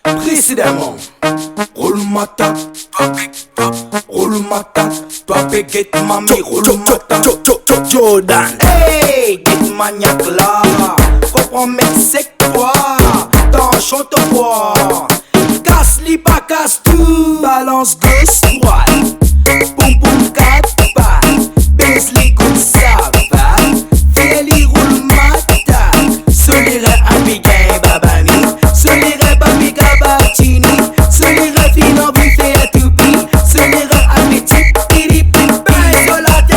Précédemment, roule ma tête, roule ma tête, toi péguette mamie, roule ma tête, Jordan. Hey, get maniaque là, comprends mec c'est quoi, t'en chante quoi, casse-li pas casse tout, balance gauche droite, boum boum quatre pas, baisse les coups ça va, fais-les roule ma tête, solirait un bigay babani, solirait babi gabatini, solirait finon vous fait la toupie, solirait appétit, piri pipi, solade.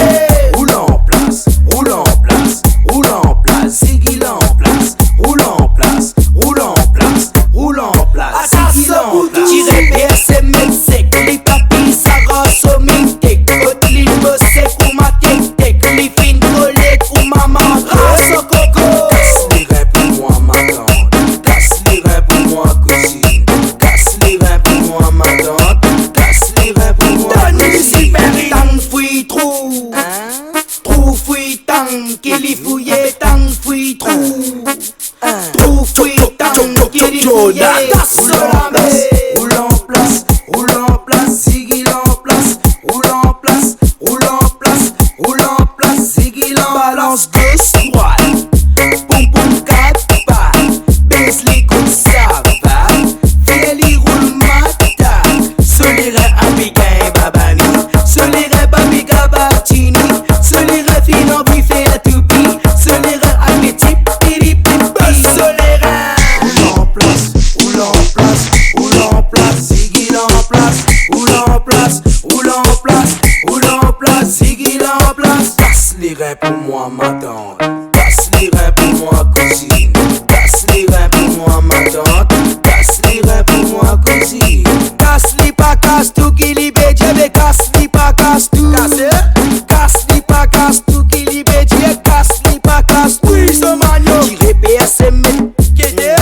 Roule en place, roule en place, roule en place, Ziggy en place, roule en place, roule en place, roule en place, Ziggy en place. Tirez BSM sec, les papilles ça rase au mintec, les bossec ou ma tech, les fines collègues ou ma maman, race au coco. Casse les reins pour moi ma tante, casse les reins pour moi cousine, casse les reins pour moi ma tante, casse les reins pour moi cousine. Tang fouille trou, trou fouille tang, qu'il y fouille tang fouille trou, trou fouille tang, qu'il y fouille roule en place, roule en place, Ziggy en place, roule en place, roule en place, roule en place, Ziggy en balance gauche droite, boum boum quatre pas, baisse les coups ça va, fais-les roule mata, solirait un bigay babani, solirait babi gabatini, solirait finon puis fait la toupie, solirait appétit piri pipi, solirait roule en place, roule en place, roule en place, Ziggy en place, roule en place, roule en place, roule en place, Ziggy en place. Casse les reins pour moi ma tante, casse les reins pour moi cousine, casse les reins pour moi ma tante, casse les reins pour moi cousine, casse les pas casse tout qui libère, mais casse les pas casse tout, casse les pas casse tout qui libère, casse les pas casse tout. Oui, ce magno, tirez BSM, tirez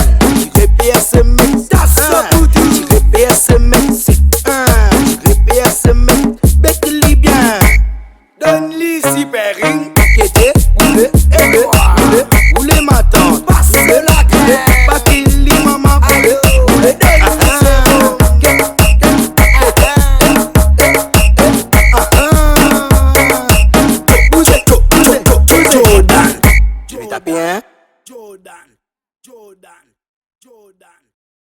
BSM, tirez BSM, tirez BSM, bête-li bien, donne-li super ring.